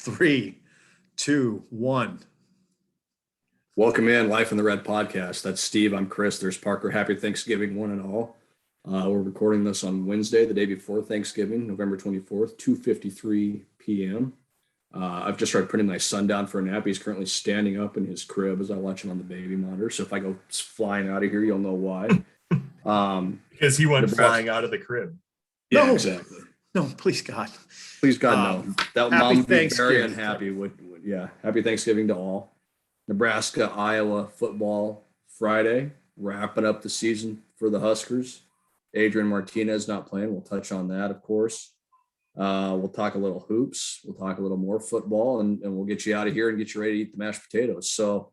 3, 2, 1. Welcome in Life in the Red podcast. That's Steve. I'm Chris. There's Parker. Happy Thanksgiving, one and all. We're recording this on Wednesday, the day before Thanksgiving, November 24th, 2:53 p.m. I've just started putting my son down for a nap. He's currently standing up in his crib as I watch him on the baby monitor. So if I go flying out of here, you'll know why. Because he went flying out of the crib. Yeah, No. exactly. No, please God. Please God, no. That Happy mom would be very Thanksgiving. unhappy. Yeah, happy Thanksgiving to all. Nebraska, Iowa football Friday, wrapping up the season for the Huskers. Adrian Martinez not playing. We'll touch on that, of course. We'll talk a little hoops. We'll talk a little more football, and we'll get you out of here and get you ready to eat the mashed potatoes. So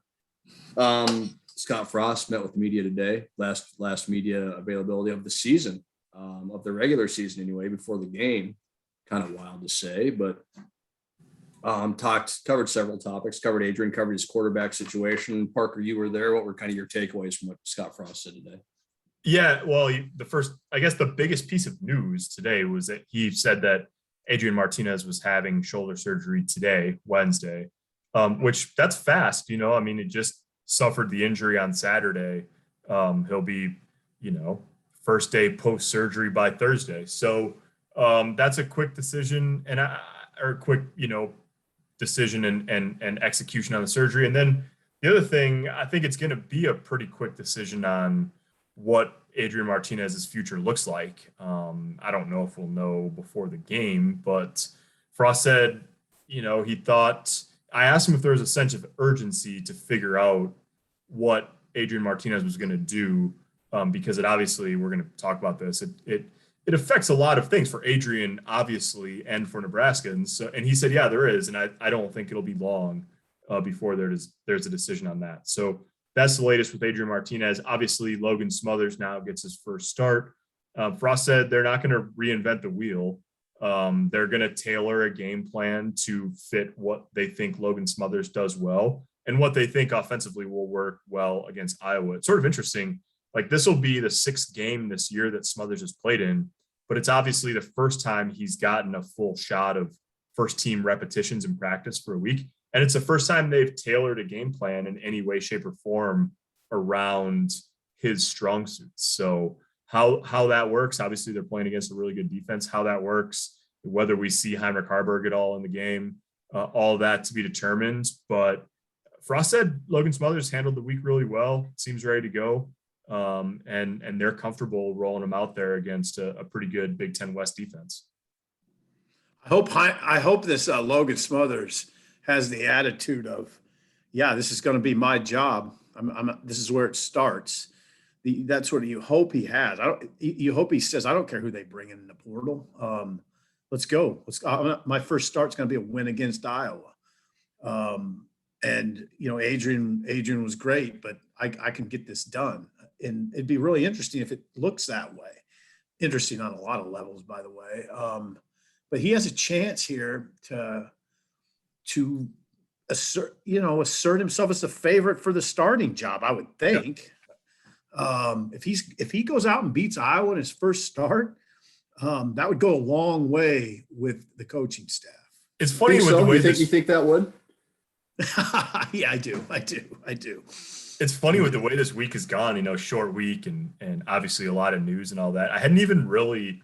Scott Frost met with the media today, last media availability of the season, of the regular season anyway, before the game. Kind of wild to say, but covered several topics, covered Adrian, covered his quarterback situation. Parker, you were there. What were kind of your takeaways from what Scott Frost said today? Yeah, well, the biggest piece of news today was that he said that Adrian Martinez was having shoulder surgery today, Wednesday, which that's fast, he just suffered the injury on Saturday. He'll be, first day post-surgery by Thursday. So that's a quick decision decision and execution on the surgery. And then the other thing, I think it's going to be a pretty quick decision on what Adrian Martinez's future looks like. I don't know if we'll know before the game, but Frost said, he thought, I asked him if there was a sense of urgency to figure out what Adrian Martinez was going to do, because it obviously, we're going to talk about this. It affects a lot of things for Adrian, obviously, and for Nebraska. And he said, yeah, there is. And I don't think it'll be long before there's a decision on that. So that's the latest with Adrian Martinez. Obviously, Logan Smothers now gets his first start. Frost said they're not going to reinvent the wheel. They're going to tailor a game plan to fit what they think Logan Smothers does well and what they think offensively will work well against Iowa. It's sort of interesting. Like, this will be the 6th game this year that Smothers has played in, but it's obviously the first time he's gotten a full shot of first team repetitions in practice for a week. And it's the first time they've tailored a game plan in any way, shape, or form around his strong suits. So how that works, obviously they're playing against a really good defense, how that works, whether we see Heinrich Harburg at all in the game, all that to be determined. But Frost said Logan Smothers handled the week really well, seems ready to go. And they're comfortable rolling him out there against a pretty good Big Ten West defense. I hope this Logan Smothers has the attitude of, yeah, this is going to be my job. This is where it starts. That's what you hope he has. You hope he says, I don't care who they bring in the portal. Let's go. My first start's going to be a win against Iowa. And Adrian was great, but I can get this done. And it'd be really interesting if it looks that way. Interesting on a lot of levels, by the way. But he has a chance here to assert himself as a favorite for the starting job, I would think. Yeah. If he goes out and beats Iowa in his first start, that would go a long way with the coaching staff. It's funny with the way you think that would? Yeah, I do. It's funny with the way this week has gone, short week and obviously a lot of news and all that. I hadn't even really,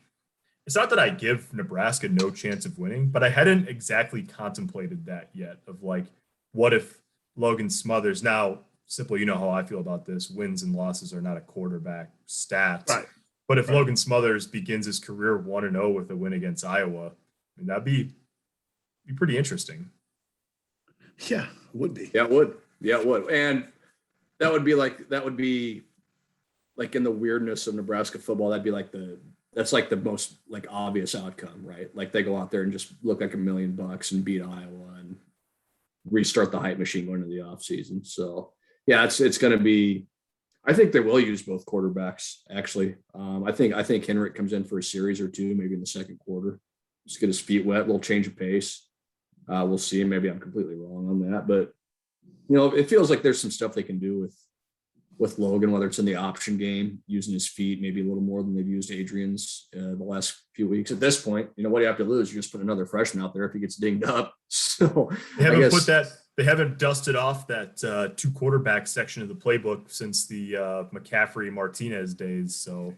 it's not that I give Nebraska no chance of winning, but I hadn't exactly contemplated that yet of like, what if Logan Smothers, now simply, you know how I feel about this, wins and losses are not a quarterback stat. Right. But if Logan Smothers begins his career 1-0 with a win against Iowa, that'd be pretty interesting. Yeah, it would be. Yeah, it would. And that would be like in the weirdness of Nebraska football, that's the most like obvious outcome, right? Like they go out there and just look like $1 million and beat Iowa and restart the hype machine going into the offseason. So yeah, it's going to be, I think they will use both quarterbacks actually. I think Henrik comes in for a series or two, maybe in the second quarter, just get his feet wet, a little change of pace. We'll see. Maybe I'm completely wrong on that, but it feels like there's some stuff they can do with with Logan, whether it's in the option game, using his feet, maybe a little more than they've used Adrian's the last few weeks. At this point, what do you have to lose? You just put another freshman out there if he gets dinged up. So they haven't dusted off that 2 quarterback section of the playbook since the McCaffrey Martinez days. So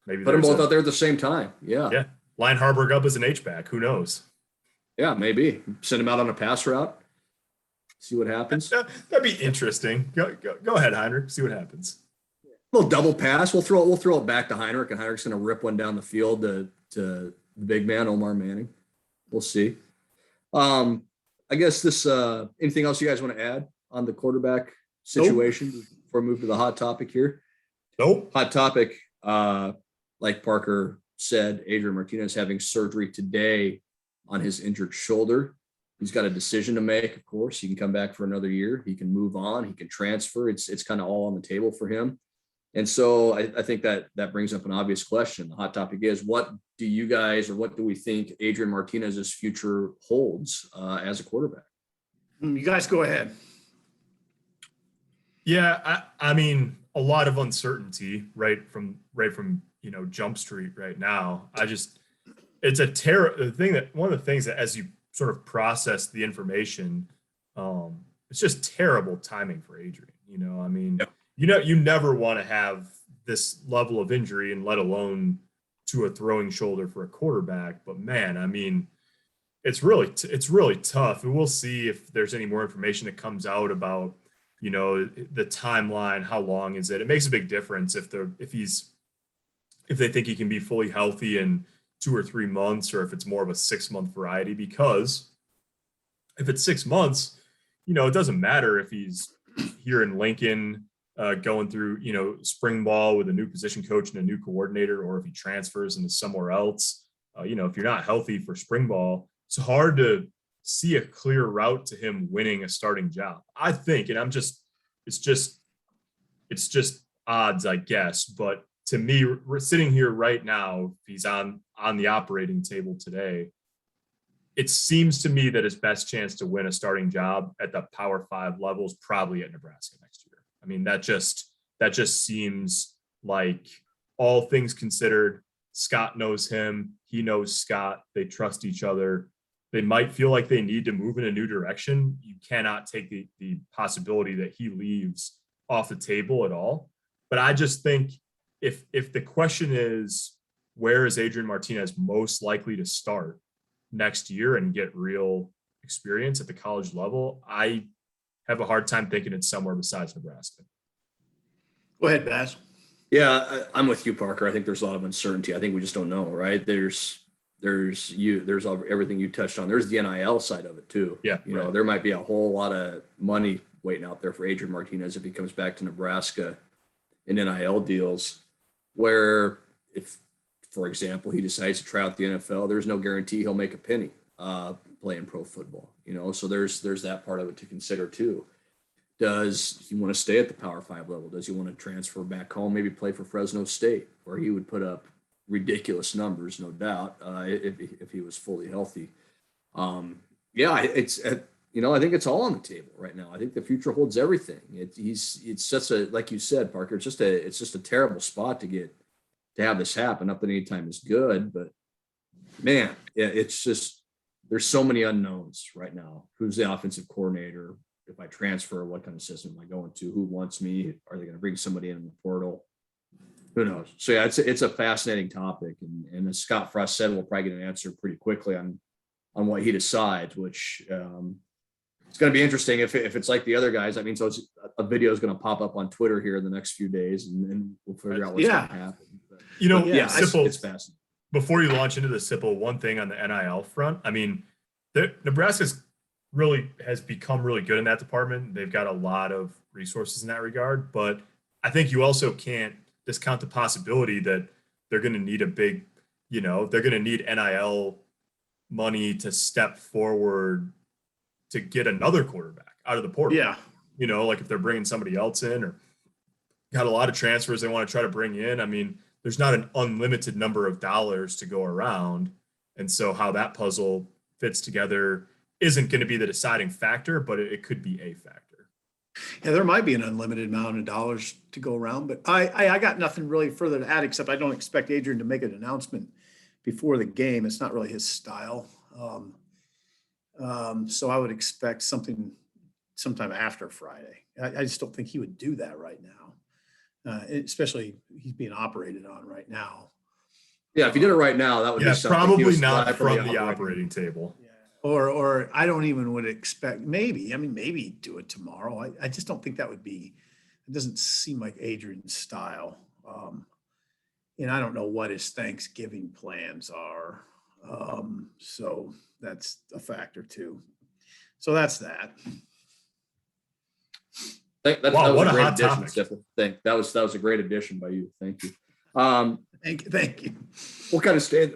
maybe put them both out there at the same time. Yeah. Line Harburg up as an H-back. Who knows? Yeah, maybe send him out on a pass route. See what happens. That'd be interesting. Go ahead, Heinrich. See what happens. A little double pass. We'll throw it back to Heinrich, and Heinrich's going to rip one down the field to the big man, Omar Manning. We'll see. I guess this. Anything else you guys want to add on the quarterback situation before we move to the hot topic here? Nope. Hot topic. Like Parker said, Adrian Martinez having surgery today on his injured shoulder. He's got a decision to make, of course. He can come back for another year. He can move on. He can transfer. It's kind of all on the table for him. And so I think that brings up an obvious question. The hot topic is, what do you guys, or what do we think Adrian Martinez's future holds as a quarterback? You guys go ahead. Yeah, I mean, a lot of uncertainty right from Jump Street right now. It's one of the things that, as you sort of process the information, it's just terrible timing for Adrian. I mean, you never want to have this level of injury, and let alone to a throwing shoulder for a quarterback. But man, I mean, it's really tough. And we'll see if there's any more information that comes out about, the timeline. How long is it? It makes a big difference if they think he can be fully healthy in 2 or 3 months, or if it's more of a 6-month variety. Because if it's 6 months, it doesn't matter if he's here in Lincoln going through, spring ball with a new position coach and a new coordinator, or if he transfers into somewhere else. If you're not healthy for spring ball, it's hard to see a clear route to him winning a starting job, I think. And it's just odds, I guess. But to me, we're sitting here right now, if he's on the operating table today, it seems to me that his best chance to win a starting job at the Power 5 level is probably at Nebraska next year. I mean, that just seems like, all things considered, Scott knows him. He knows Scott. They trust each other. They might feel like they need to move in a new direction. You cannot take the possibility that he leaves off the table at all. But I just think, if the question is, where is Adrian Martinez most likely to start next year and get real experience at the college level, I have a hard time thinking it's somewhere besides Nebraska. Go ahead, Baz. Yeah, I'm with you, Parker. I think there's a lot of uncertainty. I think we just don't know, right? There's everything you touched on. There's the NIL side of it too. Yeah. There might be a whole lot of money waiting out there for Adrian Martinez if he comes back to Nebraska in NIL deals, where if, for example, he decides to try out the NFL, there's no guarantee he'll make a penny playing pro football. So there's that part of it to consider too. Does he want to stay at the Power 5 level? Does he want to transfer back home, maybe play for Fresno State, where he would put up ridiculous numbers, no doubt, if he was fully healthy? I think it's all on the table right now. I think the future holds everything. It's such a, like you said, Parker, it's just a terrible spot to have this happen. Not that any time is good, but man, it's just, there's so many unknowns right now. Who's the offensive coordinator? If I transfer, what kind of system am I going to? Who wants me? Are they going to bring somebody in the portal? Who knows? So yeah, it's a fascinating topic, and as Scott Frost said, we'll probably get an answer pretty quickly on what he decides, which it's going to be interesting if it's like the other guys. I mean, so a video is going to pop up on Twitter here in the next few days, and we'll figure out what's going to happen. But, it's fascinating. Before you launch into the Sipple, one thing on the NIL front, I mean, Nebraska's really has become really good in that department. They've got a lot of resources in that regard, but I think you also can't discount the possibility that they're going to need they're going to need NIL money to step forward to get another quarterback out of the portal. Yeah. Like if they're bringing somebody else in, or got a lot of transfers they want to try to bring in. I mean, there's not an unlimited number of dollars to go around. And so how that puzzle fits together isn't going to be the deciding factor, but it could be a factor. Yeah, there might be an unlimited amount of dollars to go around, but I got nothing really further to add, except I don't expect Adrian to make an announcement before the game. It's not really his style. So I would expect something sometime after Friday. I just don't think he would do that right now, especially he's being operated on right now. Yeah, if you did it right now, that would Yeah, be something. He probably was not live from the operating table. Yeah. Or I don't even would expect, maybe, I mean, maybe he'd do it tomorrow. I just don't think that would be, it doesn't seem like Adrian's style. And I don't know what his Thanksgiving plans are. So that's a factor too. So that's that. That Wow, was what a a great hot addition, topic. Sipple. That was a great addition by you. Thank you. Thank you. We'll kind of stay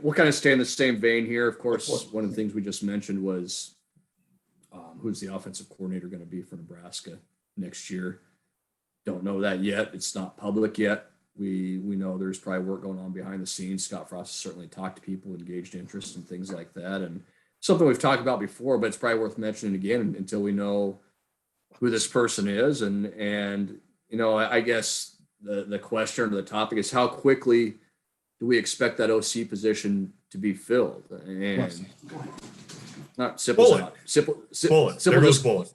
in the same vein here. Of course, one of the things we just mentioned was who's the offensive coordinator going to be for Nebraska next year. Don't know that yet. It's not public yet. We know there's probably work going on behind the scenes. Scott Frost has certainly talked to people, engaged interest and things like that. And something we've talked about before, but it's probably worth mentioning again until we know who this person is. And you know, I guess the question or the topic is how quickly do we expect that OC position to be filled? And not Sipple's out. Sipple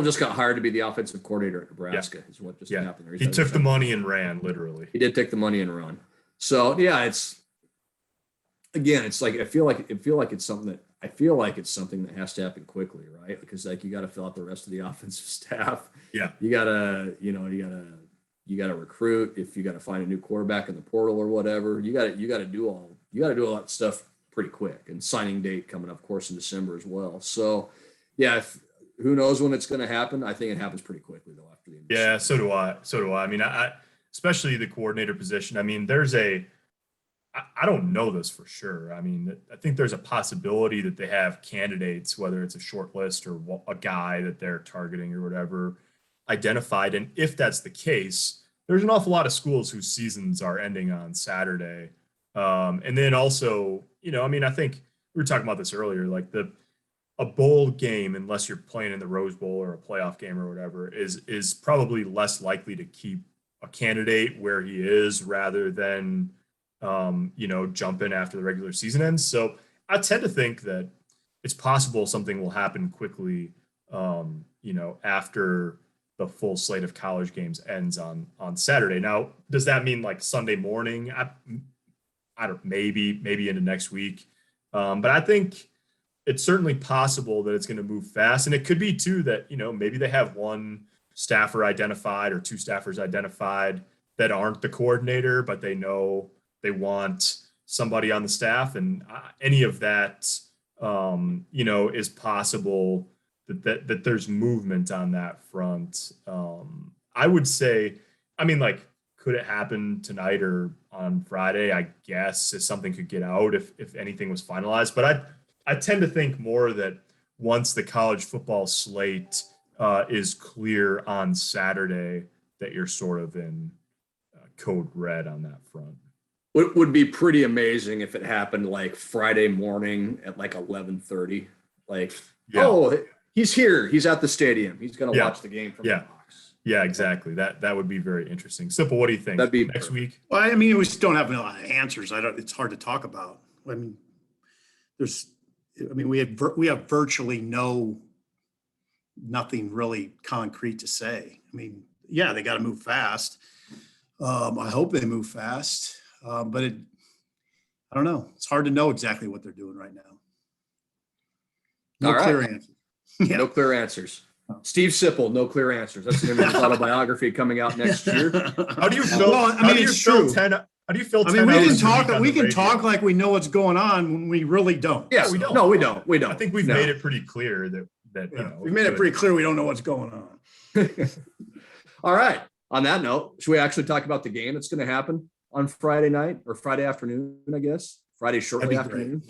just got hired to be the offensive coordinator at Nebraska. Is what just happened. He took the money and ran, literally. He did take the money and run. So yeah, it's like I feel like it's something that has to happen quickly, right? Because like you got to fill out the rest of the offensive staff. Yeah, you gotta recruit. If you got to find a new quarterback in the portal or whatever, you got to do a lot of stuff pretty quick. And signing date coming up, of course, in December as well. So yeah, who knows when it's going to happen? I think it happens pretty quickly though after the end. Yeah, so do I. I mean, I especially the coordinator position. I mean, I don't know this for sure. I mean, I think there's a possibility that they have candidates, whether it's a short list or a guy that they're targeting or whatever, identified. And if that's the case, there's an awful lot of schools whose seasons are ending on Saturday. And then also, you know, I mean, I think we were talking about this earlier, like a bowl game, unless you're playing in the Rose Bowl or a playoff game or whatever, is probably less likely to keep a candidate where he is rather than, you know, jump in after the regular season ends. So I tend to think that it's possible something will happen quickly, you know, after the full slate of college games ends on Saturday. Now, does that mean like Sunday morning? I don't, maybe into next week. But I think it's certainly possible that it's going to move fast. And it could be too that, you know, maybe they have one staffer identified or two staffers identified that aren't the coordinator, but they know they want somebody on the staff. And any of that, you know, is possible that there's movement on that front. I would say, I mean, like, could it happen tonight or on Friday? I guess if something could get out, if anything was finalized, but I tend to think more that once the college football slate is clear on Saturday, that you're sort of in code red on that front. It would be pretty amazing if it happened like Friday morning at like 11:30. Like, oh, he's here. He's at the stadium. He's going to watch the game from the box. Yeah, exactly. That would be very interesting. Simple. What do you think? That'd be next week. Well, I mean, we just don't have a lot of answers. It's hard to talk about. I mean, we have virtually nothing really concrete to say. I mean, yeah, they got to move fast. I hope they move fast, but I don't know. It's hard to know exactly what they're doing right now. No clear answers. Yeah. No clear answers. Steve Sipple, no clear answers. That's going to be his autobiography coming out next year. How do you feel? Well, I mean, it's true. How do you feel? I mean, we can talk like we know what's going on when we really don't. Yeah, we don't. No, we don't. We don't. I think we've made it pretty clear that you know, we've made it pretty clear we don't know what's going on. All right. On that note, should we actually talk about the game that's going to happen on Friday night or Friday afternoon? I guess Friday shortly afternoon,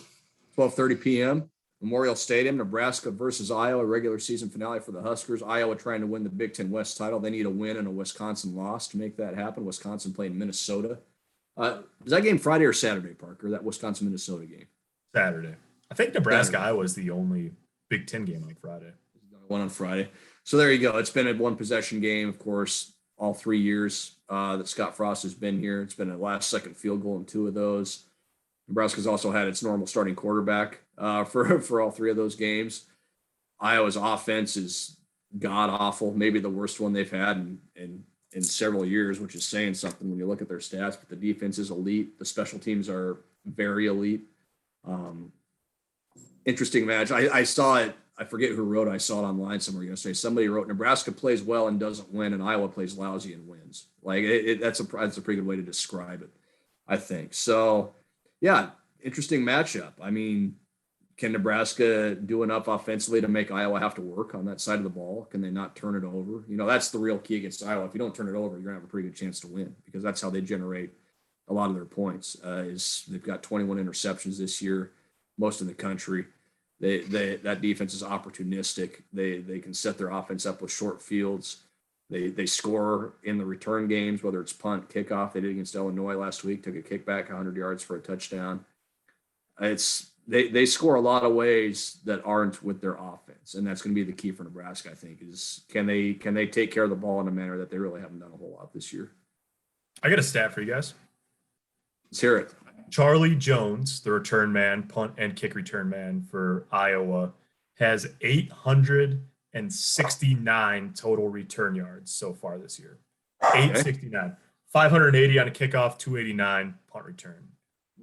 12:30 p.m. Memorial Stadium, Nebraska versus Iowa, regular season finale for the Huskers. Iowa trying to win the Big Ten West title. They need a win and a Wisconsin loss to make that happen. Wisconsin playing Minnesota. Is that game Friday or Saturday, Parker? That Wisconsin-Minnesota game? Saturday. I think Nebraska-Iowa is the only Big Ten game on Friday. One on Friday. So there you go. It's been a one possession game, of course, all 3 years that Scott Frost has been here. It's been a last second field goal in 2 of those. Nebraska's also had its normal starting quarterback for all 3 of those games. Iowa's offense is god awful, maybe the worst one they've had in several years, which is saying something when you look at their stats. But the defense is elite. The special teams are very elite. Interesting match. I saw it. I forget who wrote it. I saw it online somewhere yesterday. Somebody wrote Nebraska plays well and doesn't win, and Iowa plays lousy and wins. Like that's a pretty good way to describe it, I think. So, yeah, interesting matchup. I mean, can Nebraska do enough offensively to make Iowa have to work on that side of the ball? Can they not turn it over? That's the real key against Iowa. If you don't turn it over, you're gonna have a pretty good chance to win, because that's how they generate a lot of their points. Is they've got 21 interceptions this year, most in the country. That defense is opportunistic. They can set their offense up with short fields. They score in the return games, whether it's punt, kickoff. They did against Illinois last week, took a kickback 100 yards for a touchdown. They score a lot of ways that aren't with their offense, and that's going to be the key for Nebraska, I think, is can they take care of the ball in a manner that they really haven't done a whole lot this year. I got a stat for you guys. Let's hear it. Charlie Jones, the return man, punt and kick return man for Iowa, has 869 total return yards so far this year. 869. 580 on a kickoff, 289 punt return.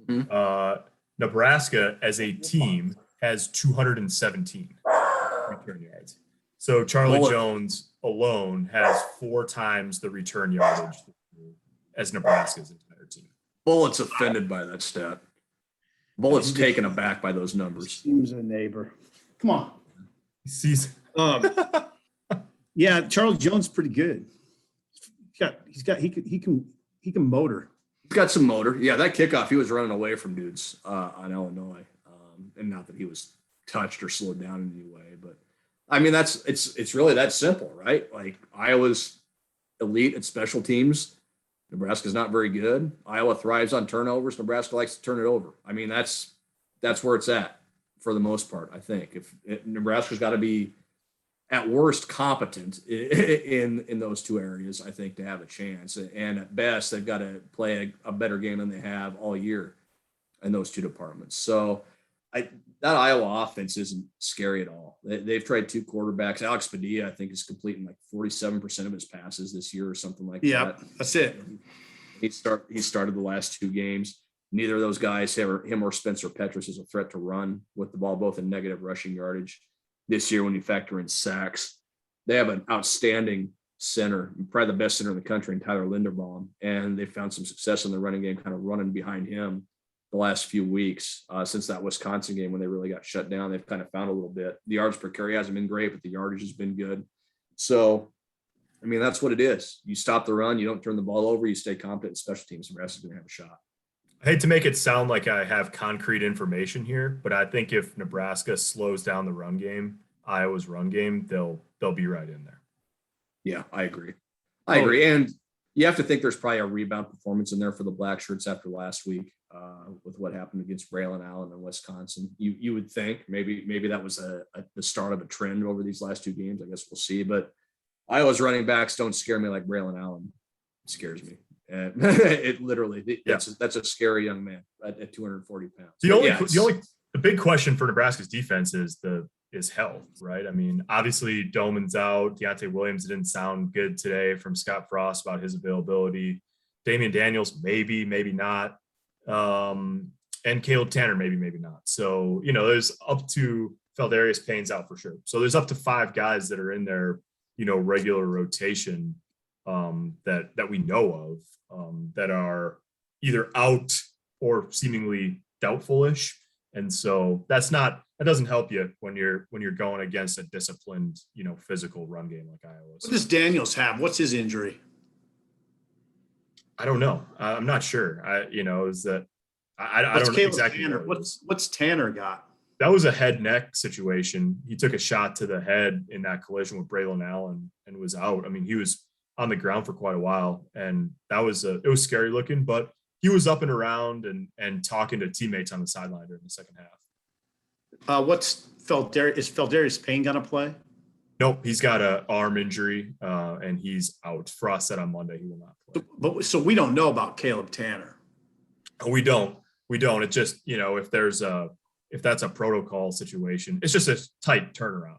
Mm-hmm. Nebraska as a team has 217 return yards. So Charlie Jones alone has 4 times the return yardage as Nebraska's entire team. Bullett's offended by that stat. Bullett's taken aback by those numbers. Seems a neighbor. Come on. He sees. Yeah, Charles Jones pretty good. He can motor. He's got some motor. Yeah, that kickoff, he was running away from dudes on Illinois, and not that he was touched or slowed down in any way, but I mean it's really that simple, right? Like, Iowa's elite at special teams. Nebraska's not very good. Iowa thrives on turnovers. Nebraska likes to turn it over. I mean, that's where it's at for the most part, I think. Nebraska's got to be at worst competent in those 2 areas, I think, to have a chance. And at best, they've got to play a better game than they have all year in those 2 departments. So that Iowa offense isn't scary at all. They've tried 2 quarterbacks. Alex Padilla, I think, is completing like 47% of his passes this year or something like that. Yeah, that's it. He started the last 2 games. Neither of those guys, him or Spencer Petras, is a threat to run with the ball, both in negative rushing yardage. This year, when you factor in sacks, they have an outstanding center, probably the best center in the country, in Tyler Linderbaum, and they found some success in the running game, kind of running behind him the last few weeks since that Wisconsin game when they really got shut down. They've kind of found a little bit. The yards per carry hasn't been great, but the yardage has been good. So, I mean, that's what it is. You stop the run, you don't turn the ball over, you stay competent in special teams. Nebraska's going to have a shot. I hate to make it sound like I have concrete information here, but I think if Nebraska slows down the run game, Iowa's run game, they'll be right in there. Yeah, I agree. And you have to think there's probably a rebound performance in there for the Black Shirts after last week with what happened against Braylon Allen and Wisconsin. You would think maybe that was the start of a trend over these last 2 games. I guess we'll see. But Iowa's running backs don't scare me like Braylon Allen scares me. And it literally, that's a scary young man at 240 pounds. The big question for Nebraska's defense is health, right? I mean, obviously Doman's out. Deontay Williams didn't sound good today from Scott Frost about his availability. Damian Daniels, maybe not. And Caleb Tanner, maybe not. So, there's up to Feldarius Payne's out for sure. So there's up to 5 guys that are in their, regular rotation that we know of that are either out or seemingly doubtful-ish. And so that doesn't help you when you're going against a disciplined, physical run game like Iowa. What does Daniels have? What's his injury? I don't know. I'm not sure. I don't exactly know. What's Tanner got? That was a head-neck situation. He took a shot to the head in that collision with Braylon Allen and was out. I mean, he was on the ground for quite a while, and it was scary looking, but he was up and around and talking to teammates on the sideline during the second half. Is Feldarius Payne going to play? Nope, he's got an arm injury, and he's out. Frost said on Monday he will not play. So we don't know about Caleb Tanner. We don't. It just, if that's a protocol situation, it's just a tight turnaround,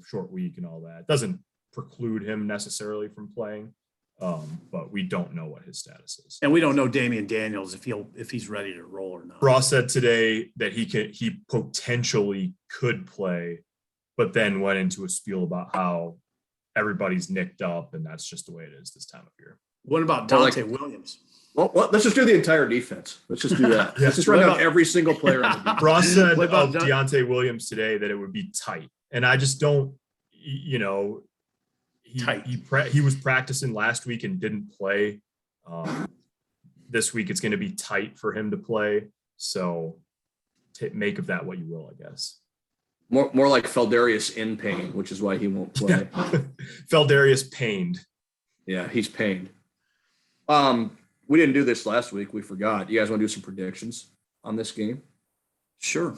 short week and all that. It doesn't preclude him necessarily from playing, but we don't know what his status is. And we don't know Damian Daniels if he's ready to roll or not. Frost said today that he potentially could play, but then went into a spiel about how everybody's nicked up and that's just the way it is this time of year. What about Dante Williams? Well, let's just do the entire defense. Let's just do that. Let's just run down every single player on the defense. Frost said of Deontay Williams today that it would be tight. And I just don't, he was practicing last week and didn't play. This week it's going to be tight for him to play. So make of that what you will, I guess. More like Feldarius in pain, which is why he won't play. Feldarius pained. Yeah, he's pained. We didn't do this last week. We forgot. You guys want to do some predictions on this game? Sure.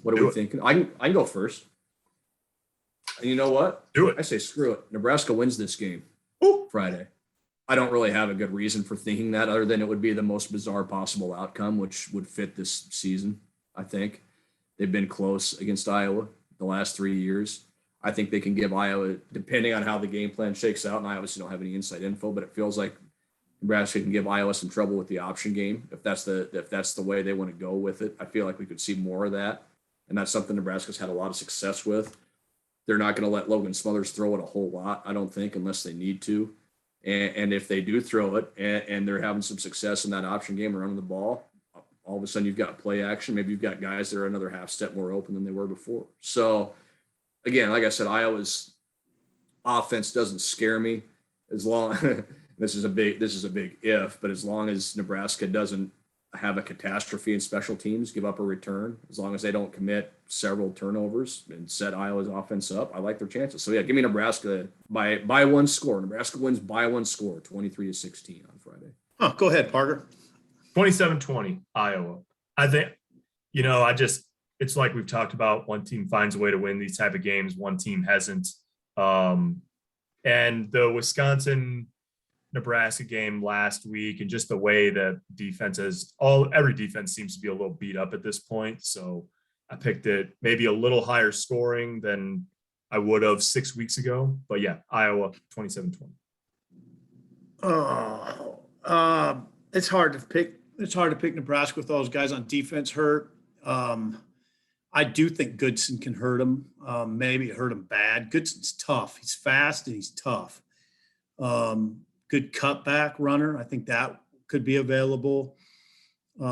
What are we thinking? I can go first. And you know what? Do it. I say screw it. Nebraska wins this game Friday. I don't really have a good reason for thinking that other than it would be the most bizarre possible outcome, which would fit this season, I think. They've been close against Iowa the last 3 years. I think they can give Iowa, depending on how the game plan shakes out, and I obviously don't have any inside info, but it feels like Nebraska can give Iowa some trouble with the option game if that's the way they want to go with it. I feel like we could see more of that, and that's something Nebraska's had a lot of success with. They're not going to let Logan Smothers throw it a whole lot, I don't think, unless they need to. And if they do throw it and they're having some success in that option game or running the ball, all of a sudden you've got play action. Maybe you've got guys that are another half step more open than they were before. So, again, like I said, Iowa's offense doesn't scare me as long – this is a big if, but as long as Nebraska doesn't have a catastrophe in special teams, give up a return, as long as they don't commit several turnovers and set Iowa's offense up, I like their chances. So, yeah, give me Nebraska by one score. Nebraska wins by one score, 23-16 on Friday. Oh, go ahead, Parker. 27-20, Iowa. I think, it's like we've talked about, one team finds a way to win these type of games, one team hasn't. And the Wisconsin-Nebraska game last week and just the way that every defense seems to be a little beat up at this point. So I picked it maybe a little higher scoring than I would have 6 weeks ago. But yeah, Iowa 27-20. It's hard to pick. It's hard to pick Nebraska with all those guys on defense hurt. I do think Goodson can hurt him. Maybe hurt him bad. Goodson's tough. He's fast and he's tough. Good cutback runner. I think that could be available. They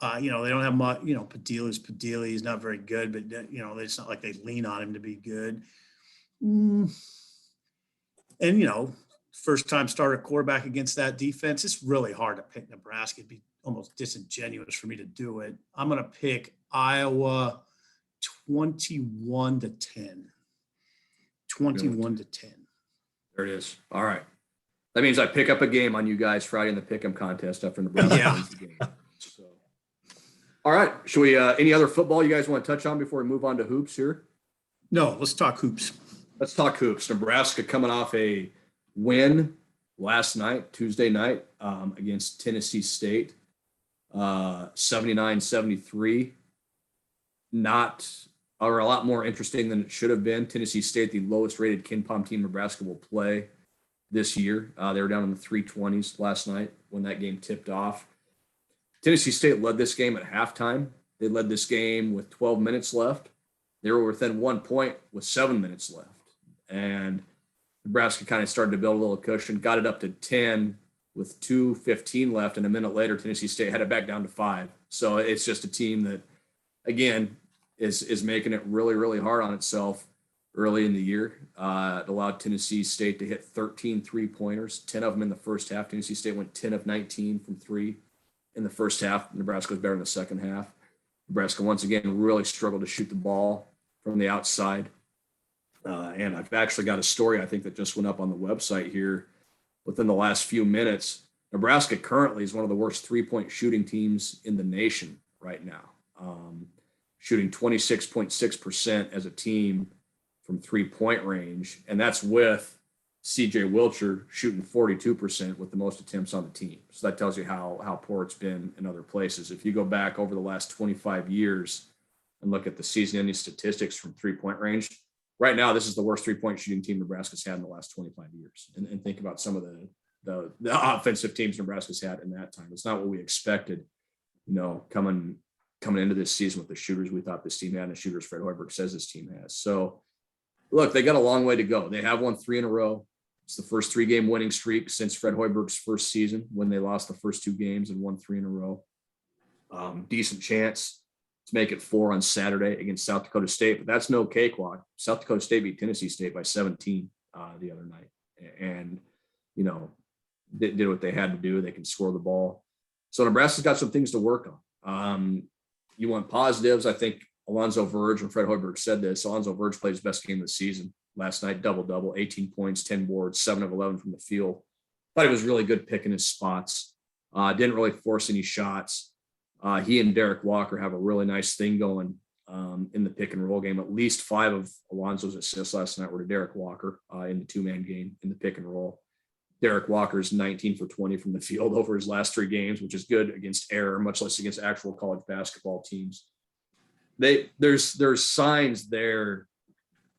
don't have much, Padilla. He's not very good, but it's not like they lean on him to be good. And, first time starter quarterback against that defense, it's really hard to pick Nebraska. It'd be almost disingenuous for me to do it. I'm going to pick Iowa 21-10. 21-10. There it is. All right. That means I pick up a game on you guys Friday in the Pick'em contest after Nebraska wins the game. So, all right. Should we? Any other football you guys want to touch on before we move on to hoops here? No, let's talk hoops. Let's talk hoops. Nebraska coming off a win last night, Tuesday night, against Tennessee State, 79-73. A lot more interesting than it should have been. Tennessee State, the lowest rated KenPom team Nebraska will play this year. They were down in the 320s last night when that game tipped off. Tennessee State led this game at halftime. They led this game with 12 minutes left. They were within 1 point with 7 minutes left. And Nebraska kind of started to build a little cushion, got it up to 10 with 2:15 left. And a minute later, Tennessee State had it back down to 5. So it's just a team that, again, is making it really, really hard on itself early in the year. It allowed Tennessee State to hit 13 3-pointers, 10 of them in the first half. Tennessee State went 10 of 19 from 3 in the first half. Nebraska was better in the second half. Nebraska, once again, really struggled to shoot the ball from the outside. And I've actually got a story, I think, that just went up on the website here within the last few minutes. Nebraska currently is one of the worst three-point shooting teams in the nation right now. Shooting 26.6% as a team from 3-point range, and that's with CJ Wilcher shooting 42% with the most attempts on the team. So that tells you how poor it's been in other places. If you go back over the last 25 years and look at the season-ending statistics from 3-point range, right now this is the worst 3-point shooting team Nebraska's had in the last 25 years. And think about some of the offensive teams Nebraska's had in that time. It's not what we expected, coming into this season with the shooters we thought this team had and the shooters Fred Hoiberg says this team has. So, look, they got a long way to go. They have won 3 in a row. It's the first 3-game winning streak since Fred Hoiberg's first season when they lost the first 2 games and won 3 in a row. Decent chance to make it 4 on Saturday against South Dakota State, but that's no cakewalk. South Dakota State beat Tennessee State by 17 the other night. And, they did what they had to do. They can score the ball. So Nebraska's got some things to work on. You want positives. I think Alonzo Verge, and Fred Hoiberg said this, Alonzo Verge played his best game of the season last night, double-double, 18 points, 10 boards, 7 of 11 from the field. Thought he was really good picking his spots. Didn't really force any shots. He and Derek Walker have a really nice thing going in the pick and roll game. At least 5 of Alonzo's assists last night were to Derek Walker in the 2-man game in the pick and roll. Derek Walker's 19 for 20 from the field over his last 3 games, which is good against error, much less against actual college basketball teams. There's signs there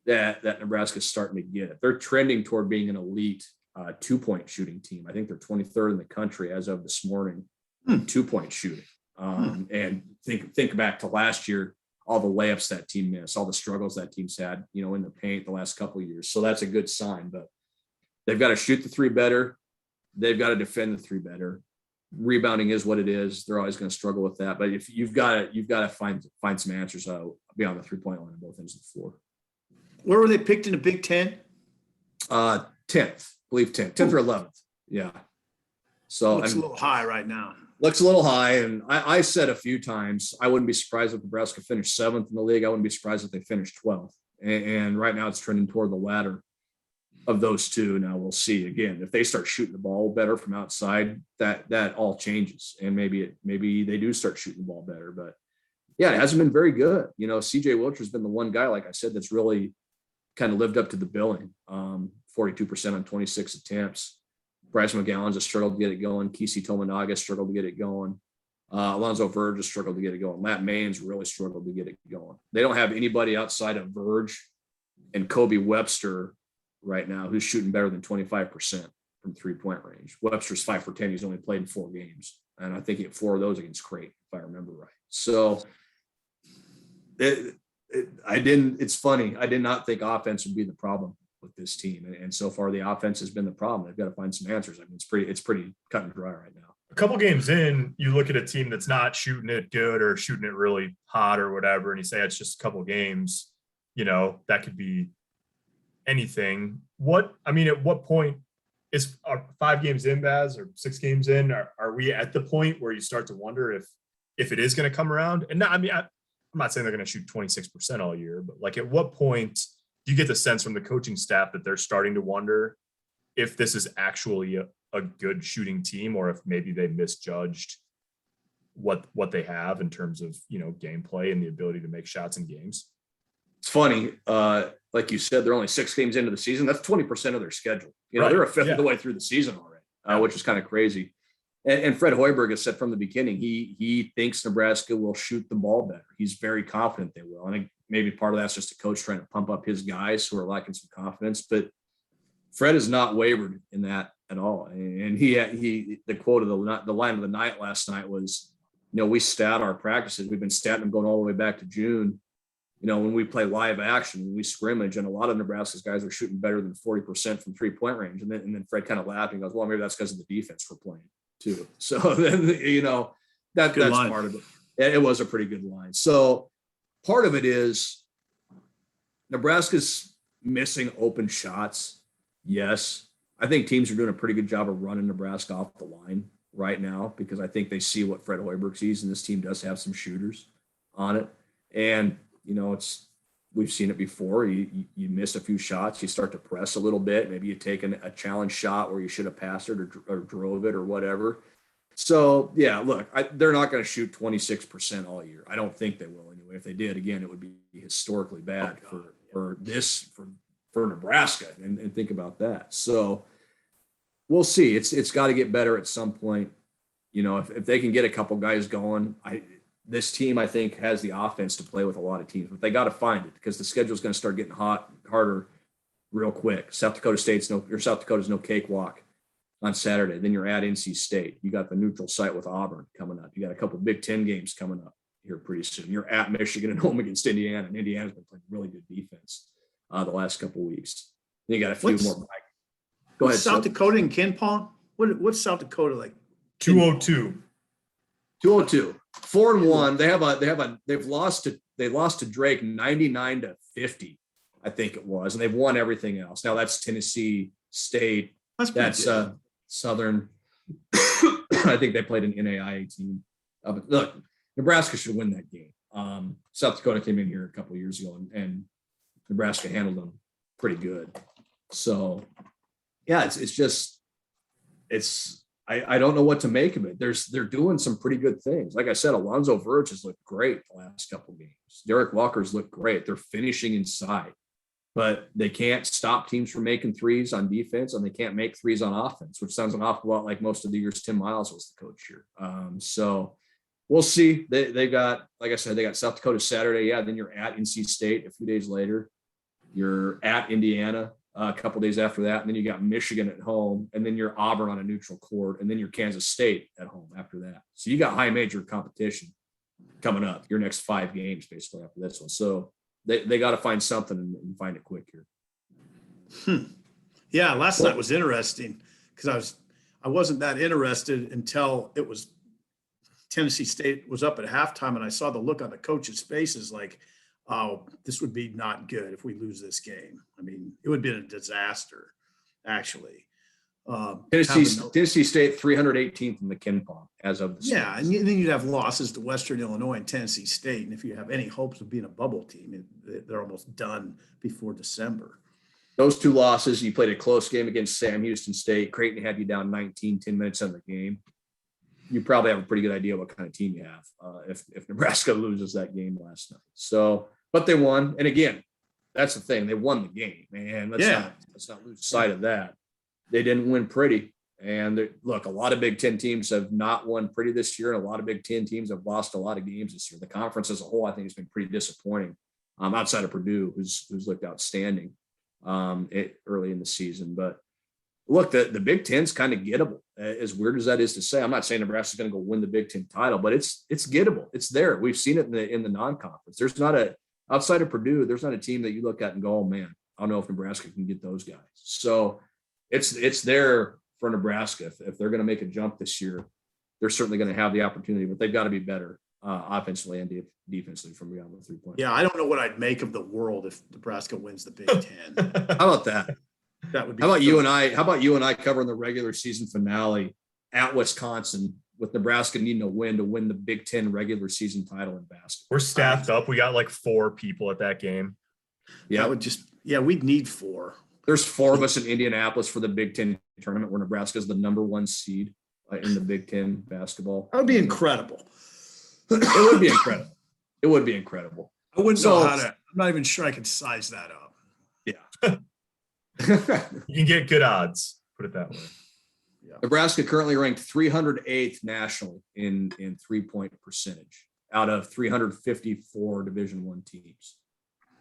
that Nebraska's starting to get it. They're trending toward being an elite 2-point shooting team. I think they're 23rd in the country as of this morning, 2-point shooting. And think back to last year, all the layups that team missed, all the struggles that team's had, in the paint the last couple of years. So that's a good sign, but they've got to shoot the 3 better. They've got to defend the 3 better. Rebounding is what it is. They're always going to struggle with that. But if you've got to find some answers beyond the 3-point line on both ends of the floor. Where were they picked in the Big Ten? 10th, I believe 10th or 11th. Yeah. So Looks a little high right now. Looks a little high. And I said a few times, I wouldn't be surprised if Nebraska finished 7th in the league. I wouldn't be surprised if they finished 12th. And right now it's trending toward the latter of those 2. Now we'll see. Again, if they start shooting the ball better from outside, that all changes. And maybe they do start shooting the ball better. But yeah, it hasn't been very good. CJ Wilcher's been the one guy, like I said, that's really kind of lived up to the billing. 42% on 26 attempts. Bryce McGowan's has struggled to get it going. Kesey Tominaga struggled to get it going. Alonzo Verge has struggled to get it going. Matt Mayen's really struggled to get it going. They don't have anybody outside of Verge and Kobe Webster right now who's shooting better than 25% from 3-point range. Webster's 5 for 10. He's only played in 4 games. And I think he had 4 of those against Creighton, if I remember right. So it's funny. I did not think offense would be the problem with this team. And so far the offense has been the problem. They've got to find some answers. I mean, it's pretty cut and dry right now. A couple games in, you look at a team that's not shooting it good or shooting it really hot or whatever, and you say it's just a couple games, that could be anything. At what point are 5 games in, Baz, or 6 games in? Are we at the point where you start to wonder if it is going to come around? And I'm not saying they're going to shoot 26% all year, but like at what point do you get the sense from the coaching staff that they're starting to wonder if this is actually a good shooting team, or if maybe they misjudged what they have in terms of, gameplay and the ability to make shots in games? It's funny. Like you said, they're only 6 games into the season. That's 20% of their schedule. Right. They're a fifth of the way through the season already, which is kind of crazy. And Fred Hoiberg has said from the beginning, he thinks Nebraska will shoot the ball better. He's very confident they will. And maybe part of that's just a coach trying to pump up his guys who are lacking some confidence. But Fred has not wavered in that at all. And he the quote of the line of the night last night was, we stat our practices. We've been statting them going all the way back to June. When we play live action, when we scrimmage, and a lot of Nebraska's guys are shooting better than 40% from 3-point range. And then Fred kind of laughed and goes, well, maybe that's because of the defense we're playing too. So then, that's line. part of it. It was a pretty good line. So part of it is Nebraska's missing open shots. Yes. I think teams are doing a pretty good job of running Nebraska off the line right now, because I think they see what Fred Hoiberg sees, and this team does have some shooters on it. And, we've seen it before. You miss a few shots, you start to press a little bit. Maybe you take a challenge shot where you should have passed it or drove it or whatever. So, yeah, look, they're not going to shoot 26% all year. I don't think they will anyway. If they did, again, it would be historically bad for for Nebraska, and think about that. So we'll see. It's got to get better at some point. You know, if they can get a couple guys going, this team, I think, has the offense to play with a lot of teams, but they got to find it because the schedule is going to start getting harder real quick. South Dakota's no cakewalk on Saturday. Then you're at NC State. You got the neutral site with Auburn coming up. You got a couple Big Ten games coming up here pretty soon. You're at Michigan and home against Indiana, and Indiana's been playing really good defense the last couple of weeks. Then you got a few more. Go ahead. South Dakota and Ken Pong. What's South Dakota like? 202. 202. 4-1. They lost to Drake 99-50, I think it was, and they've won everything else. Now that's Tennessee State. That's Southern. I think they played an NAIA team. But look, Nebraska should win that game. South Dakota came in here a couple of years ago, and Nebraska handled them pretty good. So, yeah, I don't know what to make of it. They're doing some pretty good things. Like I said, Alonzo Verge has looked great the last couple of games. Derek Walker's looked great. They're finishing inside, but they can't stop teams from making threes on defense, and they can't make threes on offense, which sounds an awful lot like most of the years Tim Miles was the coach here. So we'll see. They got, like I said, they got South Dakota Saturday. Yeah, then you're at NC State a few days later. You're at Indiana a couple days after that, and then you got Michigan at home, and then you're Auburn on a neutral court, and then you're Kansas State at home after that. So you got high major competition coming up. Your next 5 games basically after this one. So they got to find something and find it quick here. Yeah, last night was interesting because I wasn't that interested until it was Tennessee State was up at halftime, and I saw the look on the coaches' faces like, oh, this would be not good if we lose this game. I mean, it would be a disaster, actually. Tennessee State 318th in the Ken Pom as of the yeah, and then you'd have losses to Western Illinois and Tennessee State, and if you have any hopes of being a bubble team, they're almost done before December. Those 2 losses, you played a close game against Sam Houston State. Creighton had you down 10 minutes in the game. You probably have a pretty good idea what kind of team you have if Nebraska loses that game last night. So, but they won. And again, that's the thing. They won the game, man. Let's not lose sight of that. They didn't win pretty. And look, a lot of Big Ten teams have not won pretty this year. And a lot of Big Ten teams have lost a lot of games this year. The conference as a whole, I think, has been pretty disappointing outside of Purdue, who's looked outstanding early in the season. But look, the Big Ten's kind of gettable, as weird as that is to say. I'm not saying Nebraska's going to go win the Big Ten title, but it's gettable. It's there. We've seen it in the non-conference. There's not outside of Purdue, there's not a team that you look at and go, oh man, I don't know if Nebraska can get those guys. So it's there for Nebraska. If they're going to make a jump this year, they're certainly going to have the opportunity, but they've got to be better offensively and defensively from beyond the 3-point. Yeah, I don't know what I'd make of the world if Nebraska wins the Big Ten. How about that? That would be. How about you and I covering the regular season finale at Wisconsin with Nebraska needing a win to win the Big Ten regular season title in basketball? We're staffed up. We got like 4 people at that game. Yeah, we'd need 4. There's 4 of us in Indianapolis for the Big Ten tournament where Nebraska is the number 1 seed in the Big Ten basketball. That would be incredible. It would be incredible. It would be incredible. I wouldn't know how to. I'm not even sure I could size that up. Yeah. You can get good odds, put it that way. Yeah. Nebraska currently ranked 308th nationally in 3-point percentage out of 354 Division I teams.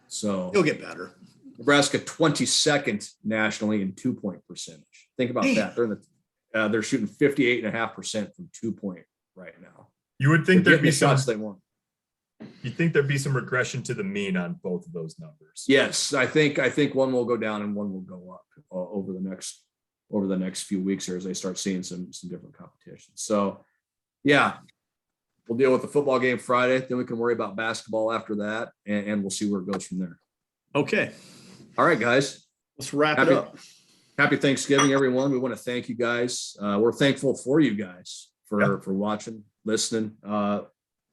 So you'll get better. Nebraska 22nd nationally in 2-point percentage. Think about that. They're shooting 58.5% from 2-point right now. You would think there'd be shots they want. You'd think there'd be some regression to the mean on both of those numbers. Yes, I think one will go down and one will go up over the next few weeks here as they start seeing some different competition. So, yeah, we'll deal with the football game Friday. Then we can worry about basketball after that, and we'll see where it goes from there. Okay. All right, guys. Let's wrap it up. Happy Thanksgiving, everyone. We want to thank you guys. We're thankful for you guys for watching, listening,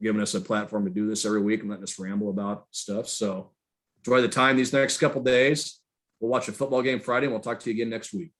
giving us a platform to do this every week and letting us ramble about stuff. So enjoy the time these next couple days. We'll watch a football game Friday, and we'll talk to you again next week.